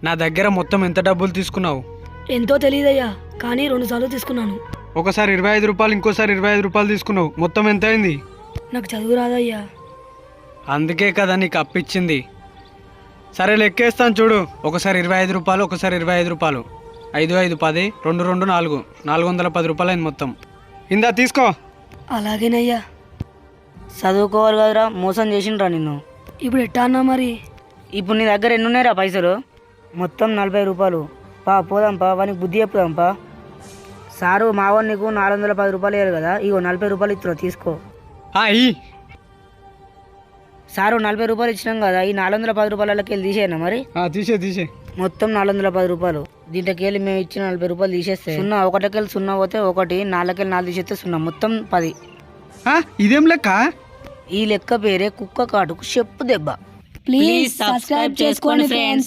నా దగ్గర మొత్తం ఎంత డబ్బులు తీసుకున్నావు? ఎంతో తెలియదయ్యా, కానీ 2 సార్లు తీసుకున్నాను. ఒకసారి 25 రూపాయలు, ఇంకోసారి 25 రూపాయలు తీసుకున్నావు. మొత్తం ఎంత అయింది? నాకు చదువు రాదయ్యా. అందుకే కదా నీకు అప్పిచ్చింది. సరే లెక్కేస్తాను చూడు. ఒకసారి 25 రూపాయలు, ఒకసారి 25 రూపాయలు. 5 5 10, 2 2 4, 410 రూపాయలు అయింది మొత్తం. ఇందా తీసుకో. అలాగేనయ్యా. చదువుకోవాలి కదరా, మోసం చేసిండ్రా నిన్ను. ఇప్పుడు ఎట్టా అన్నా మరి? ఇప్పుడు నీ దగ్గర ఎన్ని ఉన్నాయిరా పైసలు? మొత్తం 40 రూపాయలు. పోదాంపా, వానికి బుద్ధి చెప్పుదాంపా. సారు మావాడు నీకు 410 రూపాయలు ఇవ్వాలి కదా, ఇగో 40 రూపాయలు ఇస్తున్నా, తీసుకో. ఈ సారు 40 రూపాయలు ఇచ్చినాం కదా, ఈ 410 రూపాయలకి వెళ్ళి తీసేయనా మరి? తీసే మొత్తం 410 రూపాయలు. దీంట్లోకి వెళ్ళి మేము ఇచ్చిన 40 రూపాయలు తీసేస్తే 0, 1కెళ్ళి 0 పోతే 1, 4కెళ్ళి 4 తీసేస్తే 0, మొత్తం 10. ఇదేం లెక్క? ఈ లెక్క పేరే కుక్క కాటుకు చెప్పు దెబ్బ. ప్లీజ్ సబ్స్క్రైబ్ చేసుకోండి ఫ్రెండ్స్.